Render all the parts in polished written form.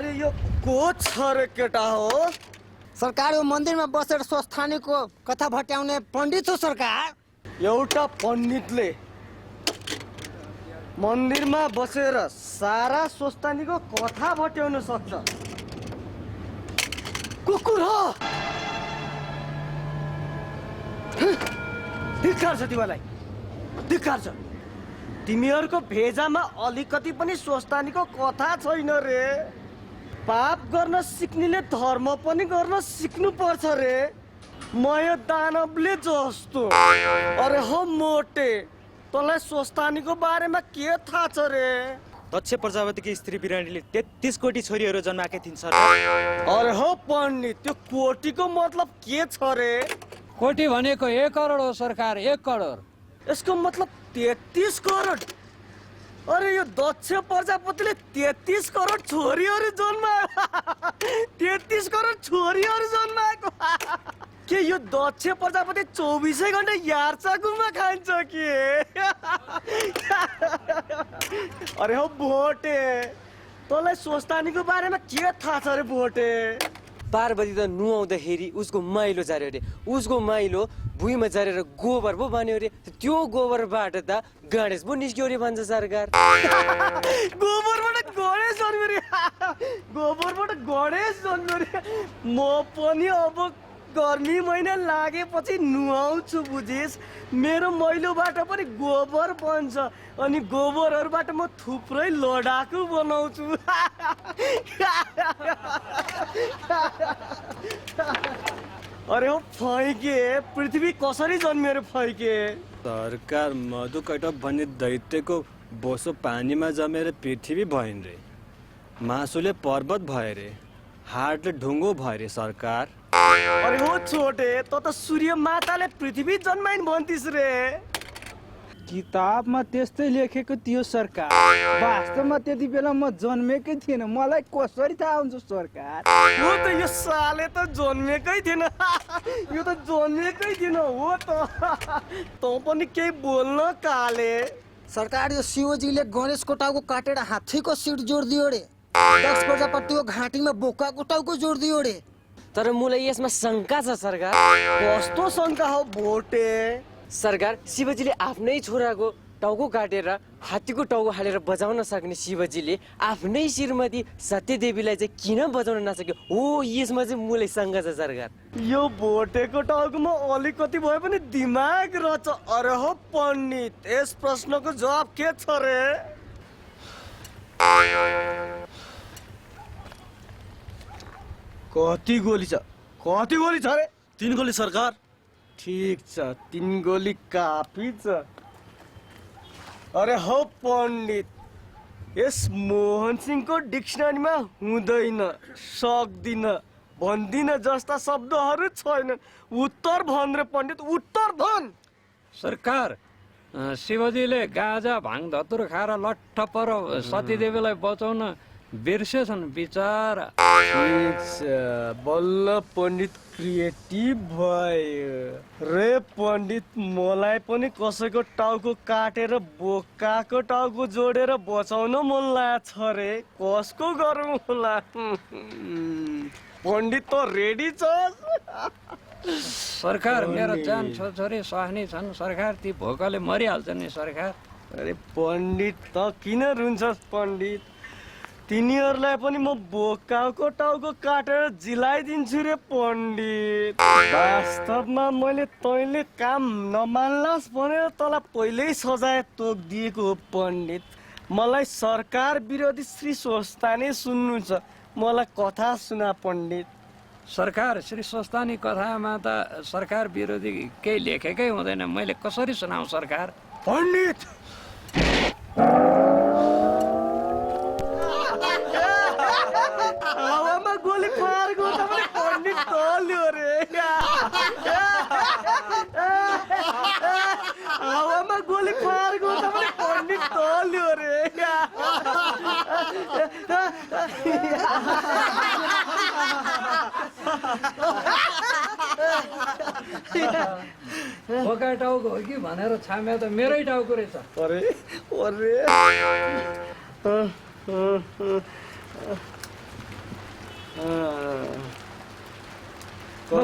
अरे यो को छ रे केटा हो? सरकार यो मन्दिरमा बसेर स्वस्थानीको कथा भट्याउने पण्डित हो सरकार। एउटा पण्डितले मन्दिरमा बसेर सारा स्वस्थानीको कथा भट्याउन सक्छ? कुकुर हो! धिक्कार छ तिमीलाई, धिक्कार छ। तिमीहरूको भेजामा अलिकति पनि स्वस्थानीको कथा छैन रे। पाप गर्न सिक्नेले धर्म पनि गर्न सिक्नु पर्छ रे। म यो दानवले जस्तो। अरे हो मोटे, तँलाई स्वस्थानीको बारेमा के थाहा छ रे? दक्ष प्रजापतिकी स्त्री बिरानीले 33 कोटी छोरीहरू जन्माएका थिइन् सर। अरे हो पण्डित, त्यो कोटीको मतलब के छ रे? कोटी भनेको 1 करोड हो सरकार, 1 करोड। यसको मतलब 33 करोड। अरे यो दक्ष प्रजापतिले 33 करोड छोरीहरू जन्मायो। 33 करोड छोरीहरू जन्माएको। के यो दक्ष प्रजापति 24 घण्टा यार्चाकुमा खान्छ के? अरे हो भोटे, तँलाई स्वस्थानीको बारेमा के थाहा छ रे भोटे? पार्वती त नुहाउँदाखेरि उसको माइलो झर्यो अरे। उसको माइलो भुइँमा झरेर गोबर पो बन्यो अरे। त्यो गोबरबाट त गणेश पो निस्क्यो अरे भन्छ सरकार। गोबरबाट गणेश जन्म्यो रे। गोबरबाट गणेश जन्म्यो रे। म पनि अब गर्मी महिना लागेपछि नुहाउँछु बुझिस। मेरो मैलोबाट पनि गोबर बन्छ अनि गोबरहरूबाट म थुप्रै लडाकु बनाउँछु। अरे हो फैके, पृथ्वी कसरी जन्मियो रे फैके? सरकार मधुकैटभ भन्ने दैत्यको बोसो पानीमा जमेर पृथ्वी भइन् रे। मासुले पर्वत भए रे, हाटले ढुङ्गो भए रे सरकार। अरे हो छोटे, त सूर्य माताले पृथ्वी जन्माइन् भन्थिस् रे। किताबमा त्यस्तै लेखेको थियो सरकार। वास्तवमा त्यति बेला म जन्मेकै थिएन, मलाई कसरी थाहा हुन्छ सरकार? हो त यो साले त जन्मेकै थिएन। यो त जन्मेकै थिएन हो त। तँ पनि केही बोल्न काले। सरकार यो शिवजीले गणेशको टाउको काटेर हात्तीको सिट जोडिदियो रे। दक्ष प्रजापतिको घाँटीमा बोकाको टाउको जोडिदियो रे। तर मलाई यसमा शङ्का छ सरकार। कस्तो शङ्का हो भोटे? सरकार, शिवजीले आफ्नै छोराको टाउको काटेर हात्तीको टाउको हालेर बजाउन सक्ने शिवजीले आफ्नै श्रीमती सत्यदेवीलाई चाहिँ किन बजाउन नसक्यो? हो, यसमा चाहिँ मलाई शङ्का छ सरकार। यो भोटेको टाउकोमा अलिकति भए पनि दिमाग रहेछ। अरे हो पण्डित, यस प्रश्नको जवाब के छ रे? कति गोली छ? कति गोली छ रे? 3 गोली सरकार। ठीक छ, 3 गोली काफी छ। अरे हो पण्डित, यस मोहन सिंहको डिक्सनरीमा हुँदैन, सक्दिन, भन्दिन जस्ता शब्दहरू छैनन्। उत्तर भन रे पण्डित, उत्तर भन। सरकार, शिवजीले गाजा भाङ धतुर खाएर लट्ठ पर सतीदेवीलाई बचाउन बिर्सेछन् बिचारा। ठीक छ, बल्ल पण्डित क्रिएटिभ भयो रे पण्डित। मलाई पनि कसैको टाउको काटेर बोकाको टाउको जोडेर बचाउन मन लागेको छ रे। कसको गरौँ होला? पण्डित त रेडी छ? सरकार, मेरो जान छोरी सहनी छन् सरकार, ती भोकले मरिहाल्छन् नि सरकार। अरे पण्डित त किन रुन्छस् पण्डित? तिनीहरूलाई पनि म बोकाको टाउको काटेर जिलाइदिन्छु रे पण्डित। वास्तवमा मैले तैँले काम नमान्लास् भनेर तँलाई पहिल्यै सजाय तोकिदिएको हो पण्डित। मलाई सरकार विरोधी श्री स्वस्थानी सुन्नु छ, मलाई कथा सुना पण्डित। सरकार, श्री स्वस्थानी कथामा त सरकार विरोधी केही लेखेकै हुँदैन, मैले कसरी सुनाऊ सरकार? पण्डित हावामा गोली फायर गर्दा पनि पण्डित तल्यो रे। हावामा गोली फायर गर्दा पनि पण्डित तल्यो रे। बोका टाउको हो कि भनेर छाम्या त मेरै टाउको रहेछ। अरे अरे म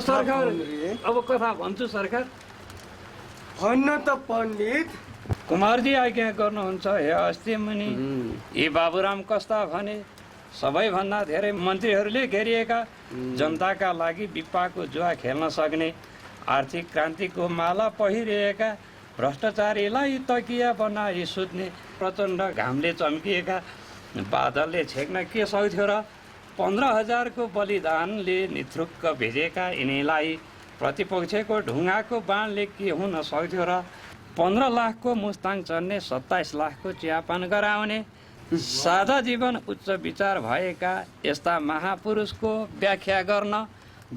सरकार अब कथा भन्छु सरकार। भन्न त पण्डित। कुमारजी आज्ञा गर्नुहुन्छ हे अस्ति मुनि। यी बाबुराम कस्ता भने सबैभन्दा धेरै मन्त्रीहरूले घेरिएका, जनताका लागि विपाको जुवा खेल्न सक्ने, आर्थिक क्रान्तिको माला पहिरिएका, भ्रष्टाचारीलाई तकिया बनाई सुत्ने, प्रचण्ड घामले चम्किएका, बादलले छेक्न के सक्थ्यो र 15,000 को बलिदानले निथुक्क भेजेका यिनीलाई प्रतिपक्षको ढुङ्गाको बाणले के हुन सक्थ्यो र 15 लाखको मुस्ताङ चढ्ने, 27 लाखको चियापान गराउने, सादा जीवन उच्च विचार भएका यस्ता महापुरुषको व्याख्या गर्न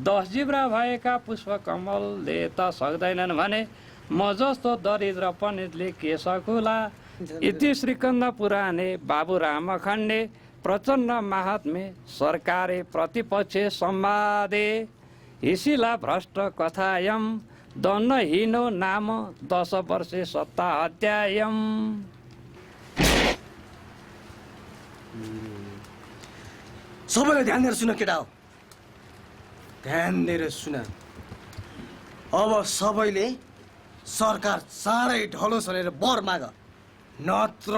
10 जिब्रा भएका पुष्पकमलले त सक्दैनन् भने म जस्तो दरिद्र पण्डितले के सकुला। इति श्रीकन्द पुराणे बाबुराम खण्डे प्रचण्ड महात्मे सरकारे प्रतिपक्ष संवादे हिसिला भ्रष्ट कथायम दण्डहीनो नाम 10 वर्षे सत्ता अध्यायम। सबैले ध्यान दिएर सुन केटा हो, ध्यान दिएर सुन। अब सबैले सरकार चाँडै ढलोस् भनेर बर माग, नत्र